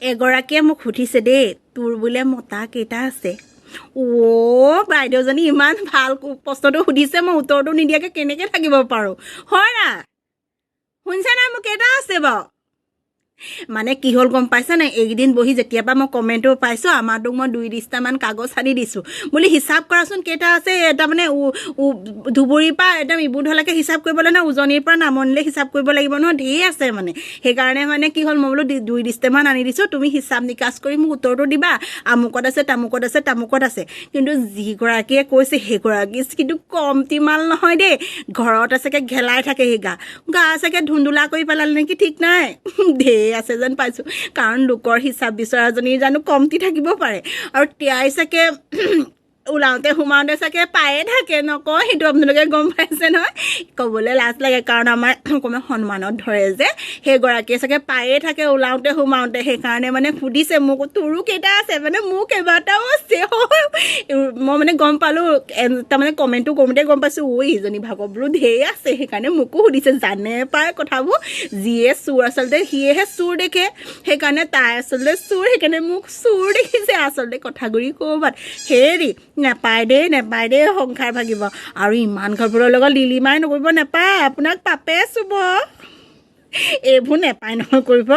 এগৰাকীয়ে মোক সুধিছে দেই, তোৰ বোলে মতা কেইটা আছে? বাইদেউজনী ইমান ভাল প্ৰশ্নটো সুধিছে, মই উত্তৰটো নিদিয়াকৈ কেনেকৈ থাকিব পাৰোঁ? হয় না? শুনিছে নাই মোক কেইটা আছে বাৰু? মানে কি হ'ল গম পাইছা নাই, এইকেইদিন বহি যেতিয়াবা মই কমেণ্টটো পাইছোঁ, আমাৰটোক মই 2-3টামান কাগজ আনি দিছোঁ, বুলি হিচাপ কৰাচোন কেইটা আছে। তাৰমানে ধুবুৰীৰ পৰা একদম ইবুধলৈকে হিচাপ কৰিবলৈ নহয়, উজনিৰ পৰা নামনিলৈ হিচাপ কৰিব লাগিব নহয়, ধেৰ আছে মানে। সেইকাৰণে মানে কি হ'ল, মই বোলো 2-3টামান আনি দিছোঁ, তুমি হিচাপ নিকাচ কৰি মোক উত্তৰটো দিবা, আমুকত আছে, তামুকত আছে, তামুকত আছে। কিন্তু যিগৰাকীয়ে কৈছে সেইগৰাকী কিন্তু কমটি মাল নহয় দেই। ঘৰতে চাগে ঘেলাই থাকে, সেই গা চাগে ধুন্দুলা কৰি পেলালে নেকি ঠিক নাই, ধেৰ আছে যেন পাইছোঁ। কাৰণ লোকৰ হিচাপ বিচৰাজনী জানো কমটি থাকিব পাৰে? আৰু তিয়াই চাগে ওলাওঁতে সোমাওঁতে চাগে পায়ে থাকে, নকওঁ সেইটো আপোনালোকে গম পাইছে নহয়। ক'বলৈ লাজ লাগে, কাৰণ আমাৰ অকণমান সন্মানত ধৰে যে, সেইগৰাকীয়ে চাগে পায়ে থাকে ওলাওঁতে সোমাওঁতে। সেইকাৰণে মানে সুধিছে মোক, তোৰো কেইটা আছে? মানে মোৰ কেইবাটাও আছে। মই মানে গম পালোঁ, তাৰমানে কমেণ্টটো কৰোঁতে গম পাইছোঁ, ইজনী ভাগৰ বোলো ধেৰ আছে। সেইকাৰণে মোকো সুধিছে, জানে পায় কথাবোৰ। যিয়ে চোৰ আচলতে সিয়েহে চোৰ দেখে, সেইকাৰণে তাই আচলতে চোৰ, সেইকাৰণে মোক চোৰ দেখিছে আচলতে কথাগুৰি ক'ৰবাত। হেৰি নেপায় দেই সংসাৰ ভাগিব। আৰু ইমান ঘৰবোৰৰ লগত লিলিমাই নকৰিব, নেপায়, আপোনাক পাপে চুব, এইবোৰ নেপায় নহয় কৰিব।